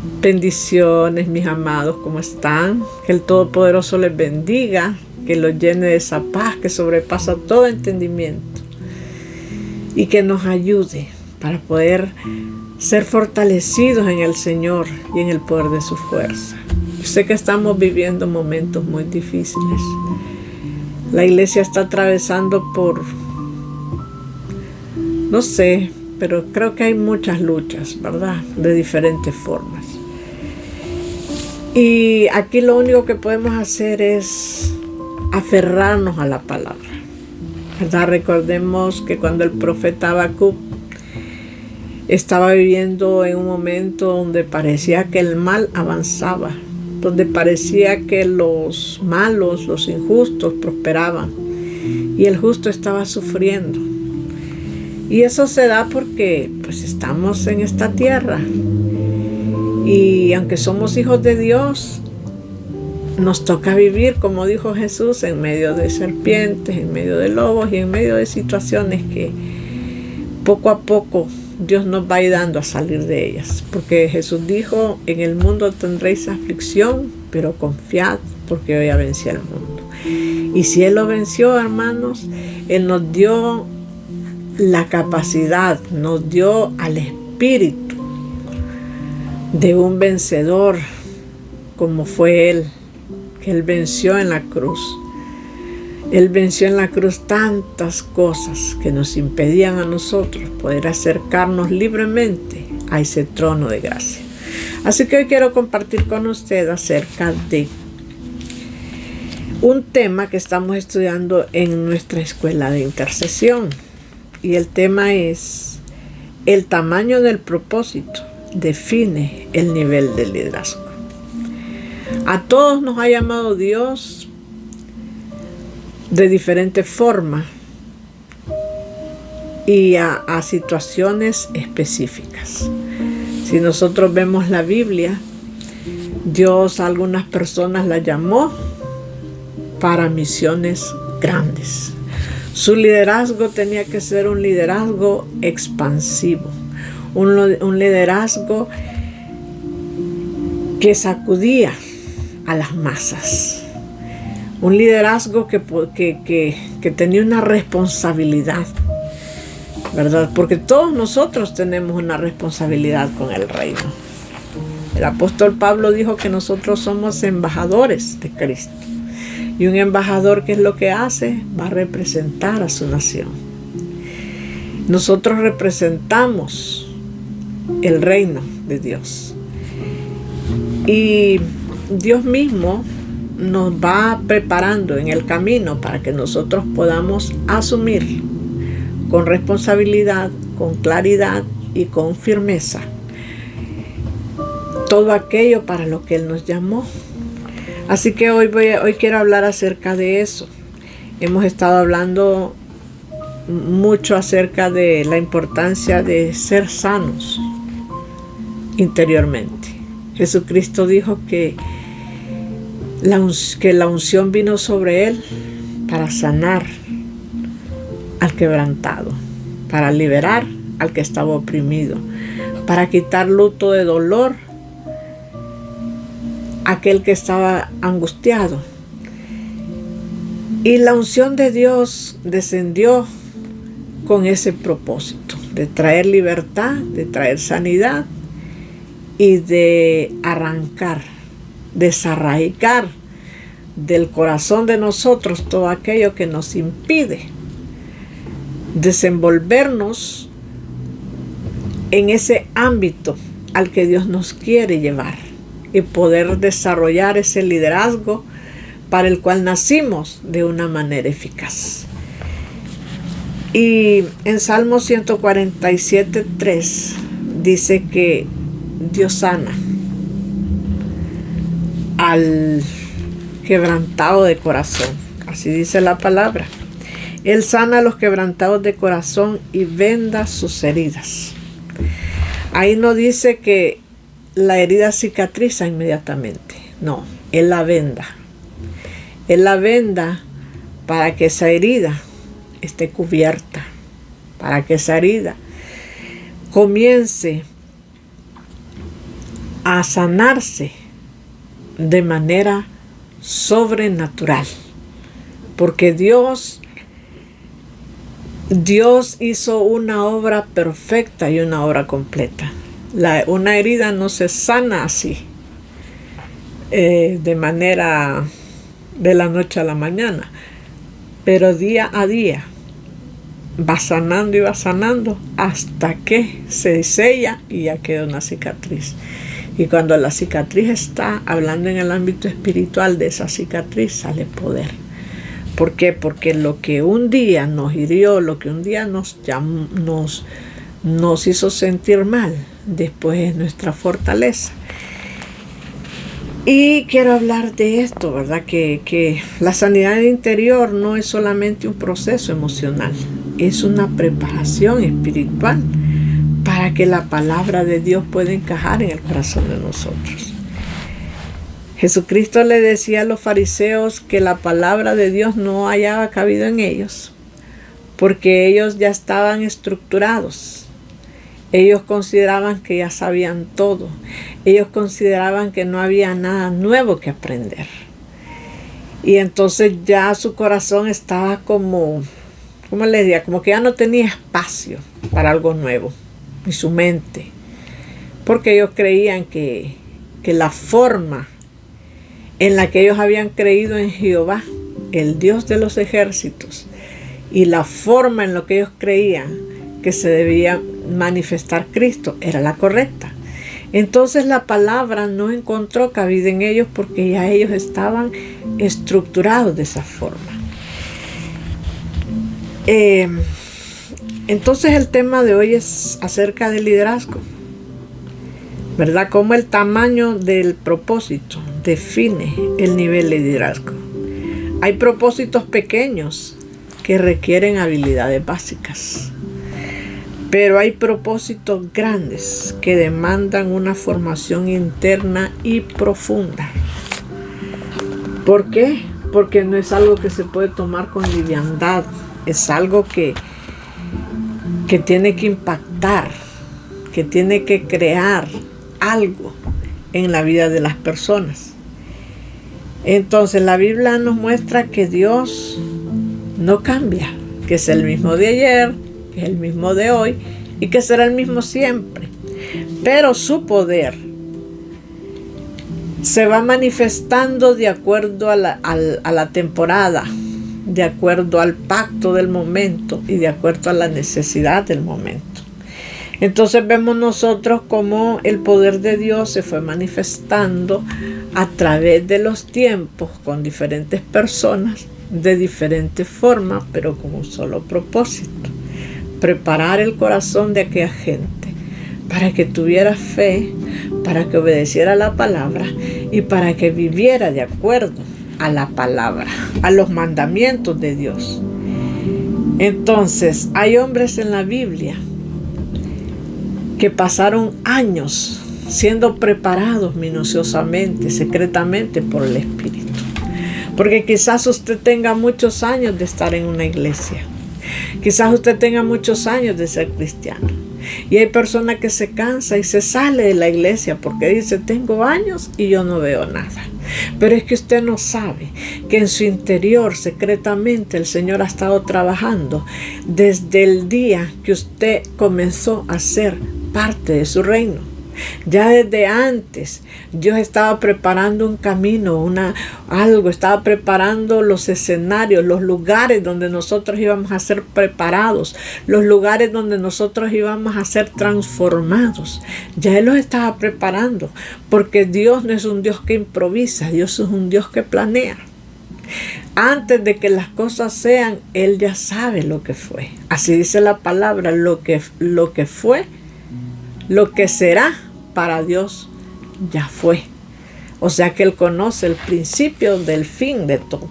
Bendiciones, mis amados, ¿cómo están? Que el Todopoderoso les bendiga, que los llene de esa paz que sobrepasa todo entendimiento y que nos ayude para poder ser fortalecidos en el Señor y en el poder de su fuerza. Yo sé que estamos viviendo momentos muy difíciles. La iglesia está atravesando por, no sé, pero creo que hay muchas luchas, ¿verdad? De diferentes formas. Y aquí lo único que podemos hacer es aferrarnos a la palabra, ¿verdad? Recordemos que cuando el profeta Habacuc estaba viviendo en un momento donde parecía que el mal avanzaba, donde parecía que los malos, los injustos prosperaban y el justo estaba sufriendo. Y eso se da porque pues estamos en esta tierra y aunque somos hijos de Dios, nos toca vivir, como dijo Jesús, en medio de serpientes, en medio de lobos y en medio de situaciones que poco a poco Dios nos va ayudando a salir de ellas. Porque Jesús dijo, en el mundo tendréis aflicción, pero confiad, porque yo ya vencí al mundo. Y si Él lo venció, hermanos, Él nos dio la capacidad, nos dio al espíritu de un vencedor, como fue Él, que Él venció en la cruz. Él venció en la cruz tantas cosas que nos impedían a nosotros poder acercarnos libremente a ese trono de gracia. Así que hoy quiero compartir con usted acerca de un tema que estamos estudiando en nuestra escuela de intercesión. Y el tema es: el tamaño del propósito define el nivel del liderazgo. A todos nos ha llamado Dios de diferentes formas y a situaciones específicas. Si nosotros vemos la Biblia, Dios a algunas personas las llamó para misiones grandes. Su liderazgo tenía que ser un liderazgo expansivo, un liderazgo que sacudía a las masas. Un liderazgo que tenía una responsabilidad, ¿verdad? Porque todos nosotros tenemos una responsabilidad con el reino. El apóstol Pablo dijo que nosotros somos embajadores de Cristo. Y un embajador, ¿qué es lo que hace? Va a representar a su nación. Nosotros representamos el reino de Dios. Y Dios mismo nos va preparando en el camino para que nosotros podamos asumir con responsabilidad, con claridad y con firmeza todo aquello para lo que Él nos llamó. Así que hoy quiero hablar acerca de eso. Hemos estado hablando mucho acerca de la importancia de ser sanos interiormente. Jesucristo dijo que la unción vino sobre Él para sanar al quebrantado, para liberar al que estaba oprimido, para quitar luto de dolor a aquel que estaba angustiado. Y la unción de Dios descendió con ese propósito, de traer libertad, de traer sanidad y de arrancar, desarraigar del corazón de nosotros todo aquello que nos impide desenvolvernos en ese ámbito al que Dios nos quiere llevar y poder desarrollar ese liderazgo para el cual nacimos de una manera eficaz. Y en Salmo 147:3 dice que Dios sana al quebrantado de corazón. Así dice la palabra. Él sana a los quebrantados de corazón y venda sus heridas. Ahí no dice que la herida cicatriza inmediatamente. No, Él la venda. Él la venda para que esa herida esté cubierta, para que esa herida comience a sanarse de manera sobrenatural, porque Dios hizo una obra perfecta y una obra completa. Una herida no se sana así, de manera de la noche a la mañana, pero día a día va sanando y va sanando hasta que se sella y ya queda una cicatriz. Y cuando la cicatriz está, hablando en el ámbito espiritual, de esa cicatriz sale poder. ¿Por qué? Porque lo que un día nos hirió, lo que un día nos hizo sentir mal, después es nuestra fortaleza. Y quiero hablar de esto, ¿verdad? Que la sanidad interior no es solamente un proceso emocional, es una preparación espiritual para que la palabra de Dios pueda encajar en el corazón de nosotros. Jesucristo le decía a los fariseos que la palabra de Dios no hallaba cabido en ellos, porque ellos ya estaban estructurados. Ellos consideraban que ya sabían todo. Ellos consideraban que no había nada nuevo que aprender. Y entonces ya su corazón estaba como les diría, como que ya no tenía espacio para algo nuevo, ni su mente. Porque ellos creían que la forma en la que ellos habían creído en Jehová, el Dios de los ejércitos, y la forma en la que ellos creían que se debía manifestar Cristo era la correcta. Entonces la palabra no encontró cabida en ellos porque ya ellos estaban estructurados de esa forma. Entonces el tema de hoy es acerca del liderazgo, ¿verdad? Cómo el tamaño del propósito define el nivel de liderazgo. Hay propósitos pequeños que requieren habilidades básicas, pero hay propósitos grandes que demandan una formación interna y profunda. ¿Por qué? Porque no es algo que se puede tomar con liviandad, es algo que tiene que impactar, que tiene que crear algo en la vida de las personas. Entonces la Biblia nos muestra que Dios no cambia, que es el mismo de ayer, que es el mismo de hoy y que será el mismo siempre. Pero su poder se va manifestando de acuerdo a la temporada, de acuerdo al pacto del momento y de acuerdo a la necesidad del momento. Entonces vemos nosotros cómo el poder de Dios se fue manifestando a través de los tiempos con diferentes personas de diferentes formas, pero con un solo propósito: preparar el corazón de aquella gente para que tuviera fe, para que obedeciera la palabra y para que viviera de acuerdo a la palabra, a los mandamientos de Dios. Entonces, hay hombres en la Biblia que pasaron años siendo preparados minuciosamente, secretamente por el Espíritu. Porque quizás usted tenga muchos años de estar en una iglesia. Quizás usted tenga muchos años de ser cristiano. Y hay personas que se cansa y se sale de la iglesia porque dice: tengo años y yo no veo nada. Pero es que usted no sabe que en su interior, secretamente, el Señor ha estado trabajando desde el día que usted comenzó a ser parte de su reino. Ya desde antes Dios estaba preparando un camino, estaba preparando los escenarios, los lugares donde nosotros íbamos a ser preparados, los lugares donde nosotros íbamos a ser transformados. Ya Él los estaba preparando, porque Dios no es un Dios que improvisa, Dios es un Dios que planea. Antes de que las cosas sean, Él ya sabe lo que fue. Así dice la palabra: lo que fue, lo que será, para Dios ya fue. O sea que Él conoce el principio del fin de todo.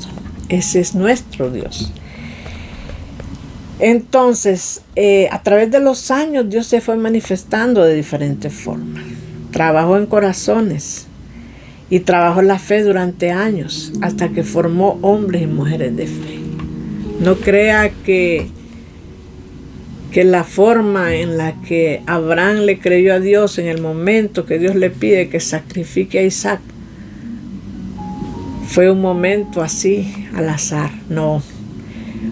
Ese es nuestro Dios. Entonces, a través de los años, Dios se fue manifestando de diferentes formas. Trabajó en corazones y trabajó la fe durante años, hasta que formó hombres y mujeres de fe. No crea que que la forma en la que Abraham le creyó a Dios en el momento que Dios le pide que sacrifique a Isaac fue un momento así al azar. No,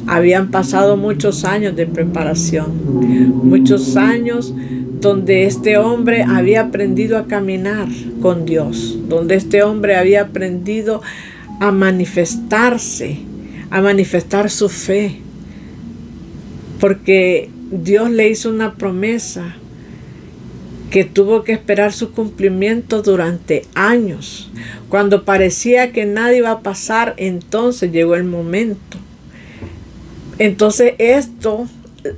habían pasado muchos años de preparación, muchos años donde este hombre había aprendido a caminar con Dios, donde este hombre había aprendido a manifestarse, a manifestar su fe, porque Dios le hizo una promesa que tuvo que esperar su cumplimiento durante años. Cuando parecía que nada iba a pasar, entonces llegó el momento. Entonces esto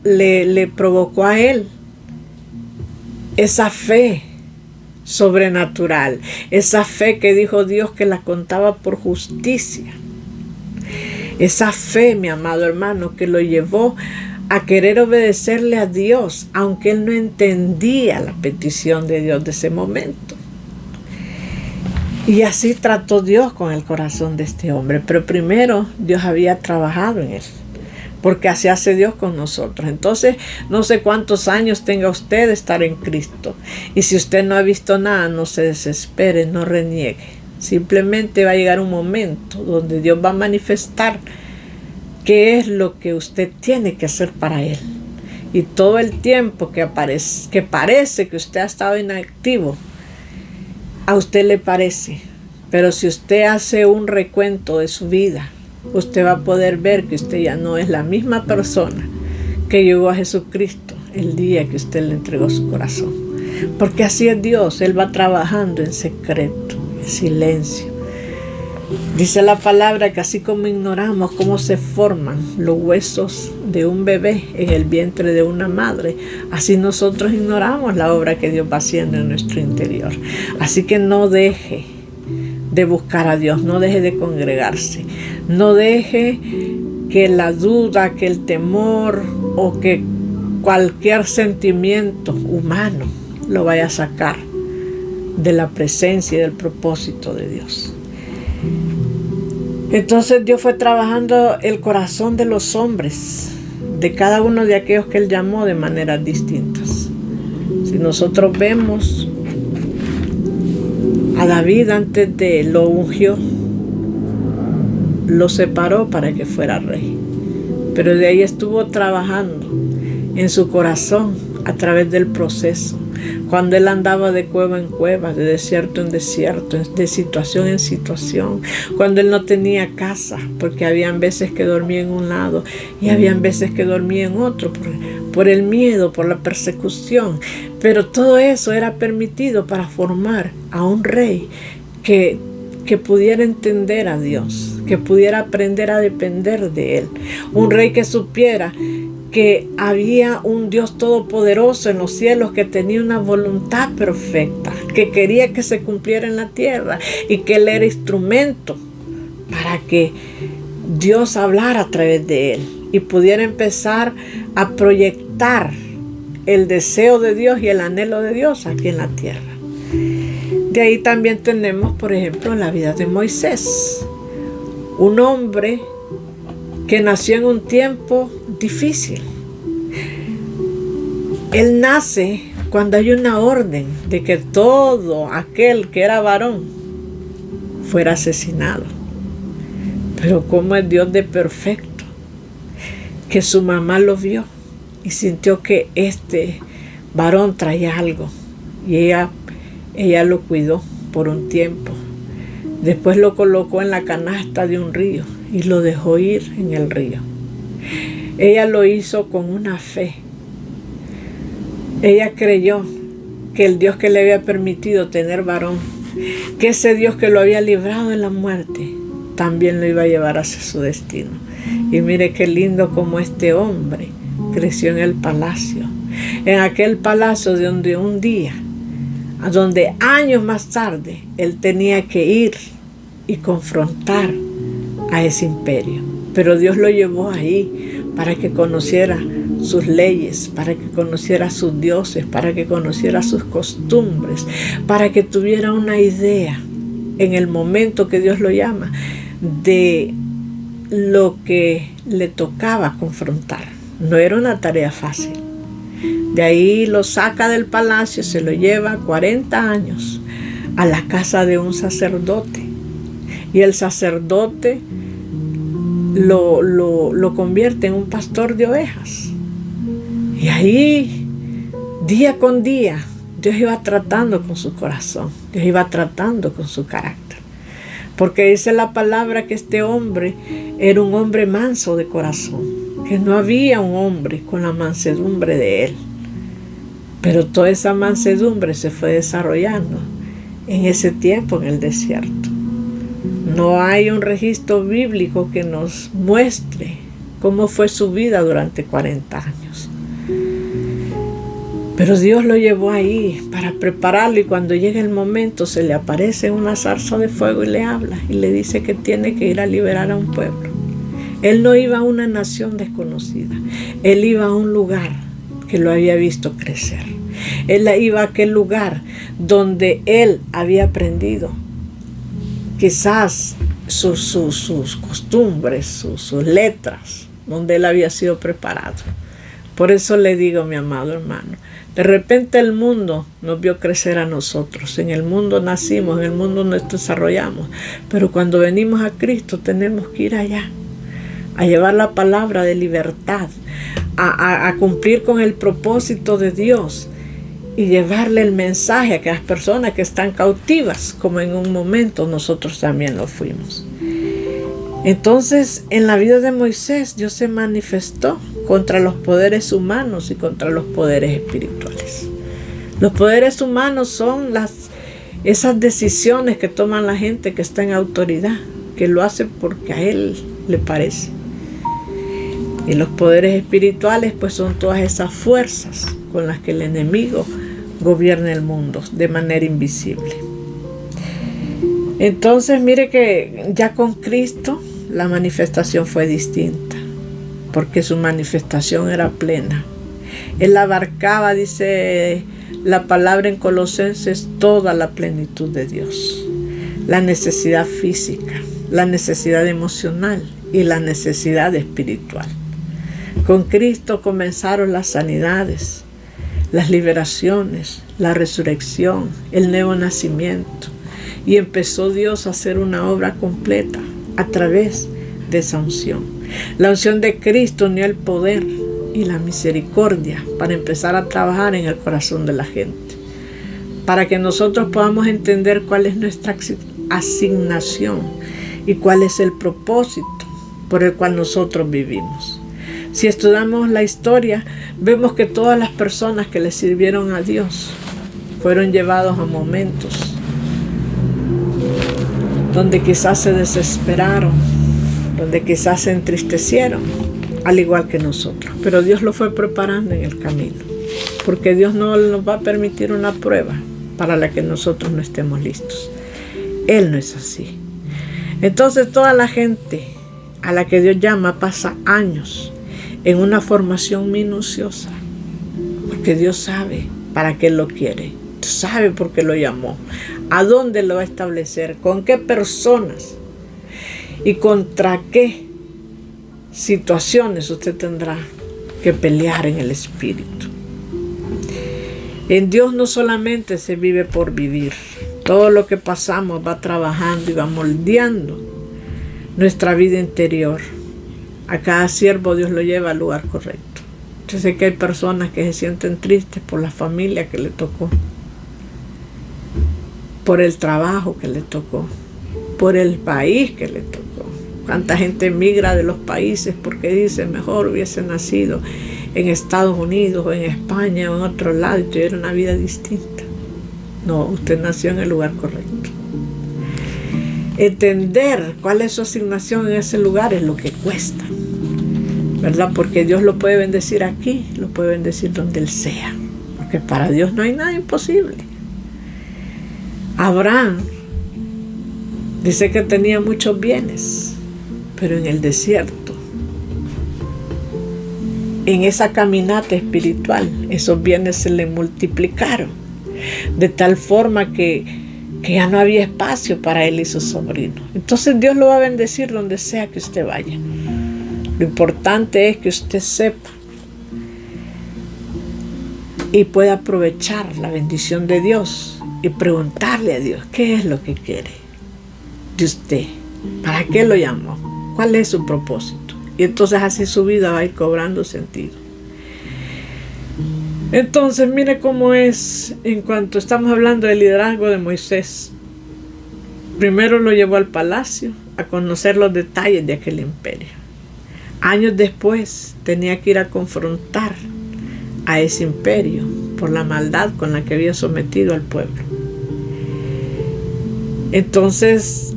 le provocó a él esa fe sobrenatural, esa fe que dijo Dios que la contaba por justicia. Esa fe, mi amado hermano, que lo llevó a querer obedecerle a Dios, aunque él no entendía la petición de Dios de ese momento. Y así trató Dios con el corazón de este hombre. Pero primero Dios había trabajado en él, porque así hace Dios con nosotros. Entonces, no sé cuántos años tenga usted de estar en Cristo. Y si usted no ha visto nada, no se desespere, no reniegue. Simplemente va a llegar un momento donde Dios va a manifestar qué es lo que usted tiene que hacer para Él. Y todo el tiempo que parece que usted ha estado inactivo, a usted le parece. Pero si usted hace un recuento de su vida, usted va a poder ver que usted ya no es la misma persona que llegó a Jesucristo el día que usted le entregó su corazón. Porque así es Dios, Él va trabajando en secreto, en silencio. Dice la palabra que así como ignoramos cómo se forman los huesos de un bebé en el vientre de una madre, así nosotros ignoramos la obra que Dios va haciendo en nuestro interior. Así que no deje de buscar a Dios, no deje de congregarse, no deje que la duda, que el temor o que cualquier sentimiento humano lo vaya a sacar de la presencia y del propósito de Dios. Entonces Dios fue trabajando el corazón de los hombres, de cada uno de aquellos que Él llamó de maneras distintas. Si nosotros vemos a David, antes de lo ungió, lo separó para que fuera rey. Pero de ahí estuvo trabajando en su corazón a través del proceso. Cuando él andaba de cueva en cueva, de desierto en desierto, de situación en situación. Cuando él no tenía casa, porque habían veces que dormía en un lado y habían veces que dormía en otro, por el miedo, por la persecución. Pero todo eso era permitido para formar a un rey que pudiera entender a Dios, que pudiera aprender a depender de Él. Un rey que supiera que había un Dios todopoderoso en los cielos, que tenía una voluntad perfecta, que quería que se cumpliera en la tierra y que Él era instrumento para que Dios hablara a través de Él y pudiera empezar a proyectar el deseo de Dios y el anhelo de Dios aquí en la tierra. De ahí también tenemos, por ejemplo, la vida de Moisés, un hombre que nació en un tiempo difícil. Él nace cuando hay una orden de que todo aquel que era varón fuera asesinado. Pero como es Dios de perfecto, que su mamá lo vio y sintió que este varón traía algo y ella lo cuidó por un tiempo. Después lo colocó en la canasta de un río y lo dejó ir en el río. Ella lo hizo con una fe. Ella creyó que el Dios que le había permitido tener varón, que ese Dios que lo había librado de la muerte, también lo iba a llevar hacia su destino. Y mire qué lindo como este hombre creció en el palacio, en aquel palacio de donde un día, donde años más tarde, él tenía que ir y confrontar a ese imperio. Pero Dios lo llevó ahí para que conociera sus leyes, para que conociera sus dioses, para que conociera sus costumbres, para que tuviera una idea en el momento que Dios lo llama de lo que le tocaba confrontar. No era una tarea fácil, De ahí lo saca del palacio, se lo lleva 40 años a la casa de un sacerdote. Y el sacerdote lo convierte en un pastor de ovejas. Y ahí, día con día, Dios iba tratando con su corazón, Dios iba tratando con su carácter. Porque dice la palabra que este hombre era un hombre manso de corazón, que no había un hombre con la mansedumbre de él. Pero toda esa mansedumbre se fue desarrollando en ese tiempo en el desierto. No hay un registro bíblico que nos muestre cómo fue su vida durante 40 años. Pero Dios lo llevó ahí para prepararlo, y cuando llega el momento se le aparece una zarza de fuego y le habla y le dice que tiene que ir a liberar a un pueblo. Él no iba a una nación desconocida, él iba a un lugar que lo había visto crecer. Él iba a aquel lugar donde él había aprendido quizás sus costumbres, sus letras, donde él había sido preparado. Por eso le digo, mi amado hermano, de repente el mundo nos vio crecer a nosotros. En el mundo nacimos, en el mundo nos desarrollamos. Pero cuando venimos a Cristo tenemos que ir allá, a llevar la palabra de libertad, a cumplir con el propósito de Dios y llevarle el mensaje a aquellas personas que están cautivas, como en un momento nosotros también lo fuimos. Entonces, en la vida de Moisés, Dios se manifestó contra los poderes humanos y contra los poderes espirituales. Los poderes humanos son esas decisiones que toman la gente que está en autoridad, que lo hace porque a él le parece. Y los poderes espirituales, pues, son todas esas fuerzas con las que el enemigo gobierna el mundo de manera invisible. Entonces, mire que ya con Cristo la manifestación fue distinta, porque su manifestación era plena. Él abarcaba, dice la palabra en Colosenses, toda la plenitud de Dios. La necesidad física, la necesidad emocional y la necesidad espiritual. Con Cristo comenzaron las sanidades, las liberaciones, la resurrección, el nuevo nacimiento. Y empezó Dios a hacer una obra completa a través de esa unción. La unción de Cristo unió el poder y la misericordia para empezar a trabajar en el corazón de la gente, para que nosotros podamos entender cuál es nuestra asignación y cuál es el propósito por el cual nosotros vivimos. Si estudiamos la historia, vemos que todas las personas que le sirvieron a Dios fueron llevados a momentos donde quizás se desesperaron, donde quizás se entristecieron, al igual que nosotros. Pero Dios lo fue preparando en el camino, porque Dios no nos va a permitir una prueba para la que nosotros no estemos listos. Él no es así. Entonces toda la gente a la que Dios llama pasa años en una formación minuciosa, porque Dios sabe para qué lo quiere, Dios sabe por qué lo llamó, a dónde lo va a establecer, con qué personas y contra qué situaciones usted tendrá que pelear en el espíritu. En Dios no solamente se vive por vivir, todo lo que pasamos va trabajando y va moldeando nuestra vida interior. A cada siervo Dios lo lleva al lugar correcto. Yo sé que hay personas que se sienten tristes por la familia que le tocó, por el trabajo que le tocó, por el país que le tocó. Cuánta gente emigra de los países porque dice mejor hubiese nacido en Estados Unidos o en España o en otro lado y tuviera una vida distinta. No, usted nació en el lugar correcto. Entender cuál es su asignación en ese lugar es lo que cuesta, ¿verdad? Porque Dios lo puede bendecir aquí, lo puede bendecir donde Él sea, porque para Dios no hay nada imposible. Abraham dice que tenía muchos bienes, pero en el desierto, en esa caminata espiritual, esos bienes se le multiplicaron, de tal forma que ya no había espacio para él y su sobrino. Entonces Dios lo va a bendecir donde sea que usted vaya. Lo importante es que usted sepa y puede aprovechar la bendición de Dios y preguntarle a Dios qué es lo que quiere de usted, para qué lo llamó, cuál es su propósito. Y entonces así su vida va a ir cobrando sentido. Entonces mire cómo es en cuanto estamos hablando del liderazgo de Moisés. Primero lo llevó al palacio a conocer los detalles de aquel imperio. Años después tenía que ir a confrontar a ese imperio por la maldad con la que había sometido al pueblo. Entonces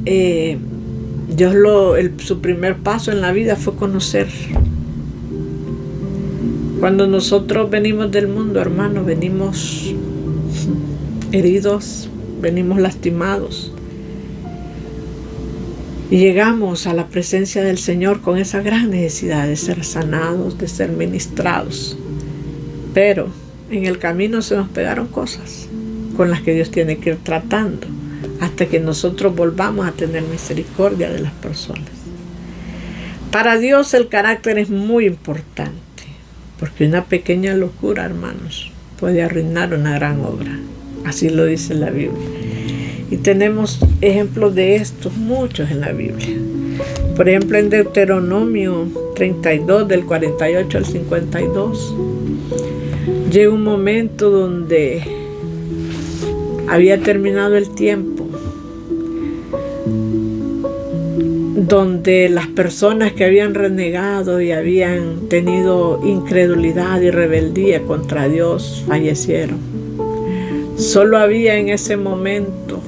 su primer paso en la vida fue conocer. Cuando nosotros venimos del mundo, hermanos, venimos heridos, venimos lastimados. Y llegamos a la presencia del Señor con esa gran necesidad de ser sanados, de ser ministrados. Pero en el camino se nos pegaron cosas con las que Dios tiene que ir tratando hasta que nosotros volvamos a tener misericordia de las personas. Para Dios el carácter es muy importante, porque una pequeña locura, hermanos, puede arruinar una gran obra. Así lo dice la Biblia. Y tenemos ejemplos de estos muchos en la Biblia. Por ejemplo, en Deuteronomio 32, del 48 al 52, llega un momento donde había terminado el tiempo, donde las personas que habían renegado y habían tenido incredulidad y rebeldía contra Dios fallecieron. Solo había en ese momento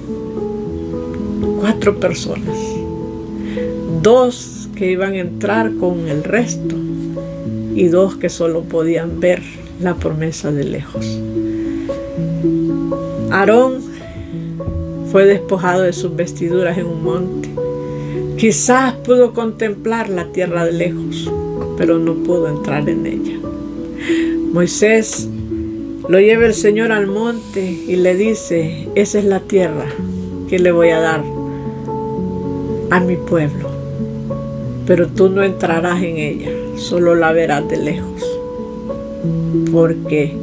4 personas, 2 que iban a entrar con el resto y 2 que solo podían ver la promesa de lejos. Aarón fue despojado de sus vestiduras en un monte. Quizás pudo contemplar la tierra de lejos, pero no pudo entrar en ella. Moisés lo lleva el Señor al monte y le dice: esa es la tierra que le voy a dar a mi pueblo, pero tú no entrarás en ella, solo la verás de lejos, porque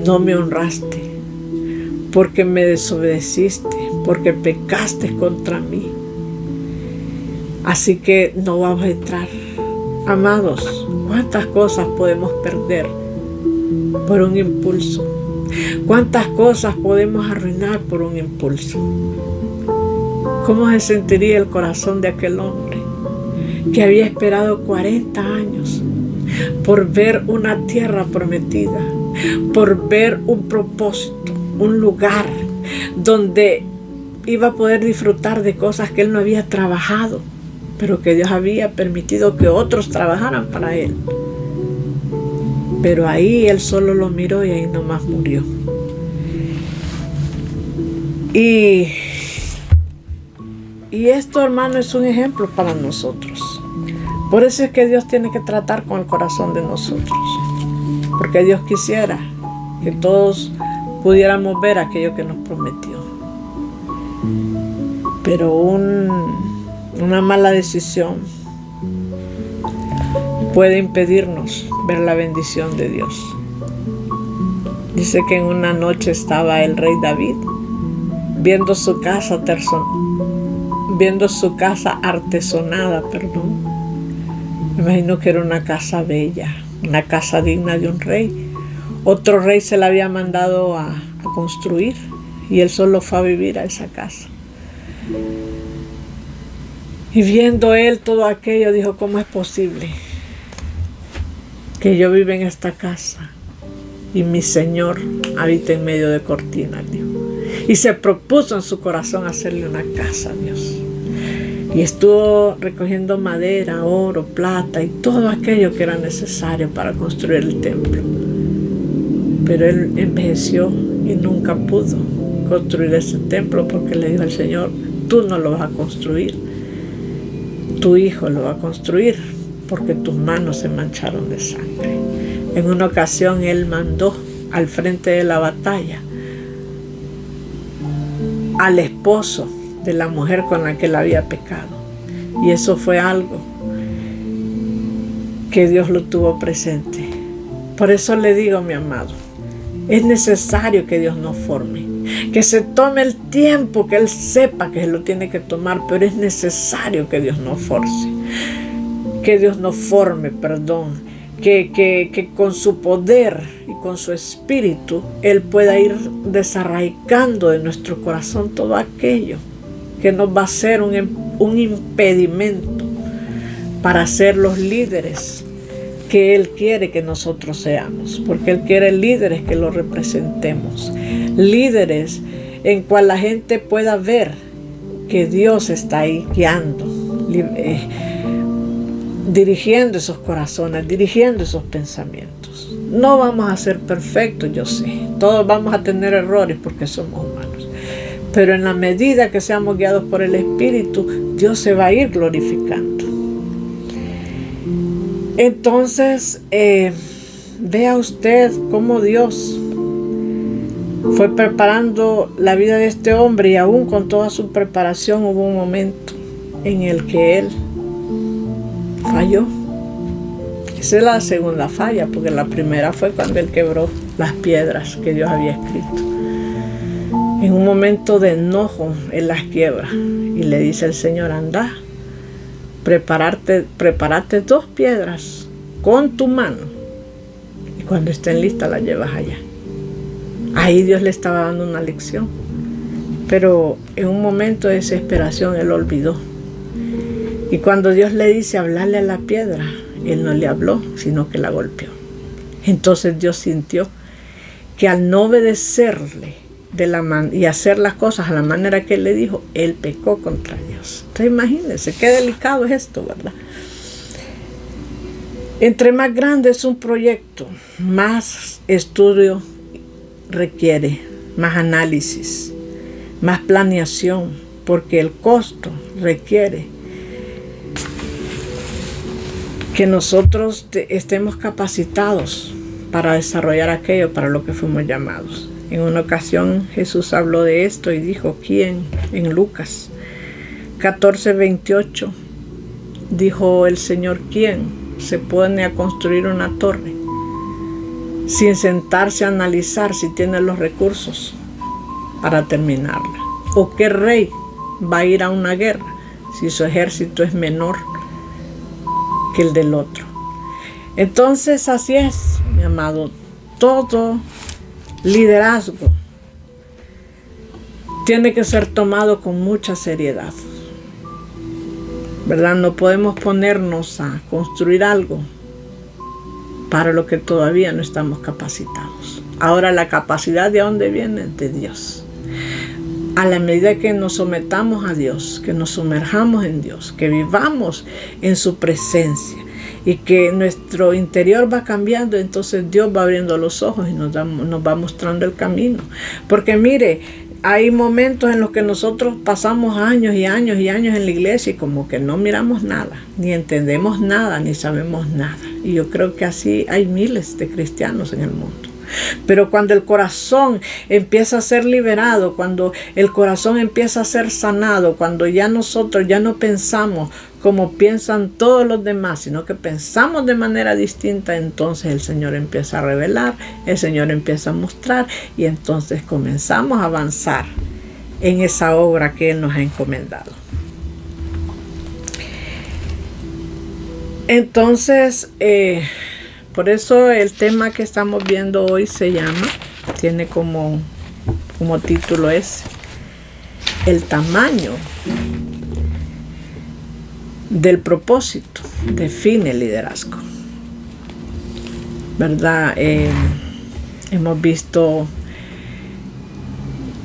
no me honraste, porque me desobedeciste, porque pecaste contra mí. Así que no vamos a entrar. Amados, ¿cuántas cosas podemos perder por un impulso? ¿Cuántas cosas podemos arruinar por un impulso? ¿Cómo se sentiría el corazón de aquel hombre que había esperado 40 años por ver una tierra prometida, por ver un propósito, un lugar donde iba a poder disfrutar de cosas que él no había trabajado, pero que Dios había permitido que otros trabajaran para él? Pero ahí él solo lo miró y ahí nomás murió. Y esto, hermano, es un ejemplo para nosotros. Por eso es que Dios tiene que tratar con el corazón de nosotros, porque Dios quisiera que todos pudiéramos ver aquello que nos prometió. Pero una mala decisión puede impedirnos ver la bendición de Dios. Dice que en una noche estaba el rey David viendo su casa artesonada. Me imagino que era una casa bella, una casa digna de un rey. Otro rey se la había mandado a construir y él solo fue a vivir a esa casa. Y viendo él todo aquello, dijo: ¿cómo es posible que yo viva en esta casa y mi Señor habita en medio de cortinas? Dijo. Y se propuso en su corazón hacerle una casa a Dios. Y estuvo recogiendo madera, oro, plata y todo aquello que era necesario para construir el templo. Pero él envejeció y nunca pudo construir ese templo, porque le dijo al Señor: tú no lo vas a construir, tu hijo lo va a construir, porque tus manos se mancharon de sangre. En una ocasión él mandó al frente de la batalla al esposo de la mujer con la que él había pecado. Y eso fue algo que Dios lo tuvo presente. Por eso le digo, mi amado, Es necesario que Dios nos forme, que se tome el tiempo, que Él sepa que se lo tiene que tomar, pero es necesario que Dios nos force, que Dios nos forme, que con su poder y con su espíritu Él pueda ir desarraigando de nuestro corazón todo aquello que nos va a ser un impedimento para ser los líderes que Él quiere que nosotros seamos, porque Él quiere líderes que lo representemos, líderes en cual la gente pueda ver que Dios está ahí guiando, dirigiendo esos corazones, dirigiendo esos pensamientos. No vamos a ser perfectos, yo sé, todos vamos a tener errores porque somos humanos, pero en la medida que seamos guiados por el Espíritu, Dios se va a ir glorificando. Entonces, vea usted cómo Dios fue preparando la vida de este hombre, y aún con toda su preparación hubo un momento en el que él falló. Esa es la segunda falla, porque la primera fue cuando él quebró las piedras que Dios había escrito. En un momento de enojo, él las quiebra y le dice al Señor: anda, prepárate 2 piedras con tu mano, y cuando estén listas las llevas allá. Ahí Dios le estaba dando una lección, pero en un momento de desesperación él olvidó. Y cuando Dios le dice hablarle a la piedra, él no le habló, sino que la golpeó. Entonces Dios sintió que al no obedecerle y hacer las cosas a la manera que él le dijo, él pecó contra Dios. Entonces imagínense qué delicado es esto, ¿verdad? Entre más grande es un proyecto, más estudio requiere, más análisis, más planeación, porque el costo requiere que nosotros estemos capacitados para desarrollar aquello para lo que fuimos llamados. En una ocasión Jesús habló de esto y dijo: ¿quién? En Lucas 14:28 dijo el Señor: ¿quién se pone a construir una torre sin sentarse a analizar si tiene los recursos para terminarla? ¿O qué rey va a ir a una guerra si su ejército es menor que el del otro? Entonces así es, mi amado, todo liderazgo tiene que ser tomado con mucha seriedad, ¿verdad? No podemos ponernos a construir algo para lo que todavía no estamos capacitados. Ahora, la capacidad, ¿de dónde viene? De Dios. A la medida que nos sometamos a Dios, que nos sumerjamos en Dios, que vivamos en su presencia y que nuestro interior va cambiando, entonces Dios va abriendo los ojos y nos va mostrando el camino. Porque mire, hay momentos en los que nosotros pasamos años y años y años en la iglesia y como que no miramos nada, ni entendemos nada, ni sabemos nada. Y yo creo que así hay miles de cristianos en el mundo. Pero cuando el corazón empieza a ser liberado, cuando el corazón empieza a ser sanado, cuando ya nosotros ya no pensamos como piensan todos los demás, sino que pensamos de manera distinta, entonces el Señor empieza a revelar, el Señor empieza a mostrar, y entonces comenzamos a avanzar en esa obra que Él nos ha encomendado. Entonces, por eso el tema que estamos viendo hoy tiene como título el tamaño del propósito define el liderazgo, ¿verdad? Hemos visto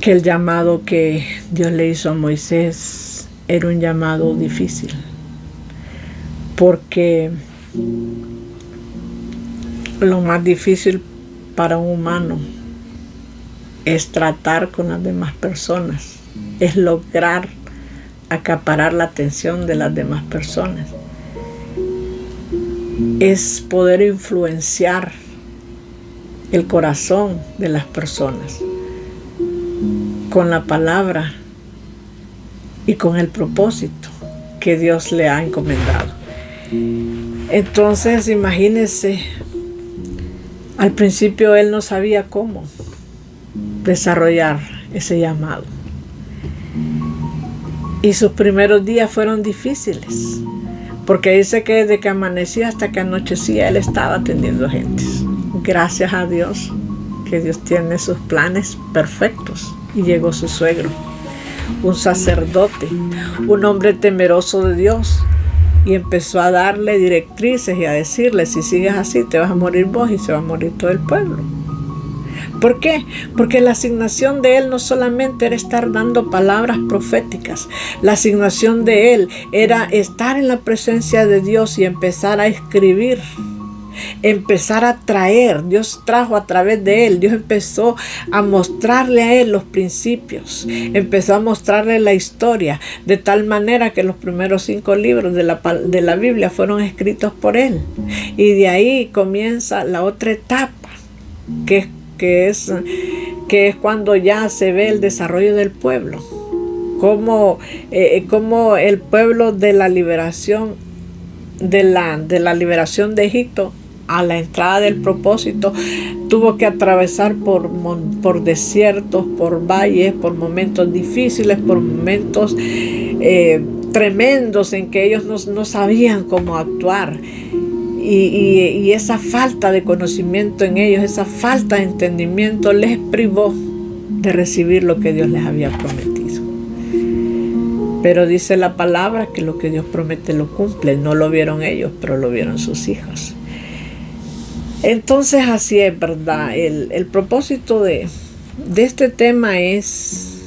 que el llamado que Dios le hizo a Moisés era un llamado difícil, porque lo más difícil para un humano es tratar con las demás personas, es lograr acaparar la atención de las demás personas, es poder influenciar el corazón de las personas con la palabra y con el propósito que Dios le ha encomendado. Entonces, imagínense Al principio él no sabía cómo desarrollar ese llamado. Y sus primeros días fueron difíciles, porque dice que desde que amanecía hasta que anochecía él estaba atendiendo gentes. Gracias a Dios, que Dios tiene sus planes perfectos. Y llegó su suegro, un sacerdote, un hombre temeroso de Dios, y empezó a darle directrices y a decirle: si sigues así te vas a morir vos y se va a morir todo el pueblo. ¿Por qué? Porque la asignación de él no solamente era estar dando palabras proféticas. La asignación de él era estar en la presencia de Dios y empezar a escribir, empezar a traer. Dios trajo a través de él. Dios empezó a mostrarle a él los principios, empezó a mostrarle la historia, de tal manera que los primeros 5 libros de la Biblia fueron escritos por él. Y de ahí comienza la otra etapa, que es cuando ya se ve el desarrollo del pueblo, como el pueblo de la liberación de la liberación de Egipto a la entrada del propósito tuvo que atravesar por desiertos, por valles, por momentos difíciles, por momentos tremendos en que ellos no sabían cómo actuar. Y esa falta de conocimiento en ellos, esa falta de entendimiento les privó de recibir lo que Dios les había prometido. Pero dice la palabra que lo que Dios promete lo cumple. No lo vieron ellos, pero lo vieron sus hijos. Entonces así es, ¿verdad? El propósito de este tema es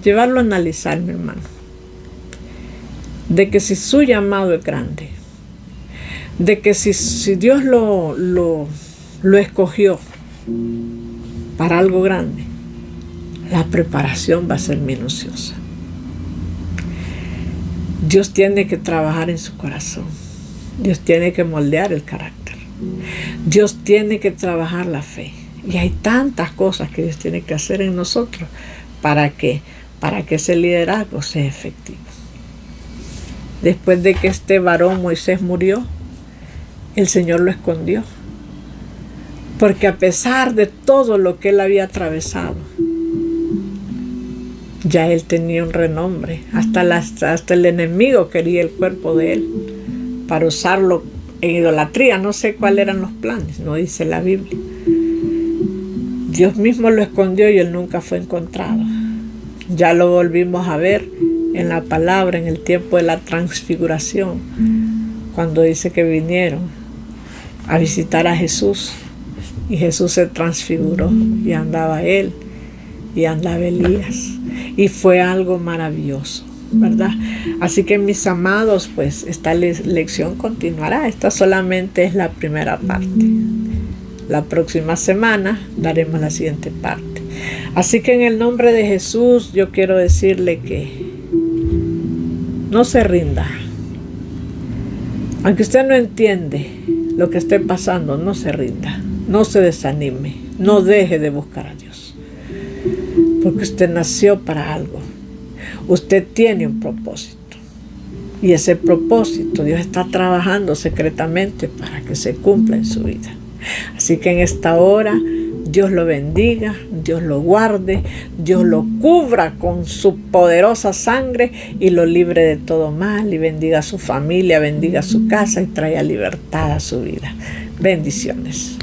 llevarlo a analizar, mi hermano. De que si su llamado es grande, de que si Dios lo escogió para algo grande, la preparación va a ser minuciosa. Dios tiene que trabajar en su corazón. Dios tiene que moldear el carácter. Dios tiene que trabajar la fe. Y hay tantas cosas que Dios tiene que hacer en nosotros para que ese liderazgo sea efectivo. Después de que este varón Moisés murió, el Señor lo escondió, porque a pesar de todo lo que él había atravesado, ya él tenía un renombre. Hasta el enemigo quería el cuerpo de él para usarlo en idolatría. No sé cuáles eran los planes, no dice la Biblia. Dios mismo lo escondió y él nunca fue encontrado. Ya lo volvimos a ver en la palabra en el tiempo de la transfiguración, cuando dice que vinieron a visitar a Jesús y Jesús se transfiguró y andaba él y andaba Elías y fue algo maravilloso, ¿verdad? Así que, mis amados, pues esta lección continuará. Esta solamente es la primera parte. La próxima semana daremos la siguiente parte. Así que en el nombre de Jesús yo quiero decirle que no se rinda. Aunque usted no entiende lo que esté pasando, no se rinda, no se desanime, no deje de buscar a Dios. Porque usted nació para algo. Usted tiene un propósito. Y ese propósito Dios está trabajando secretamente para que se cumpla en su vida. Así que en esta hora Dios lo bendiga, Dios lo guarde, Dios lo cubra con su poderosa sangre y lo libre de todo mal, y bendiga a su familia, bendiga a su casa y traiga libertad a su vida. Bendiciones.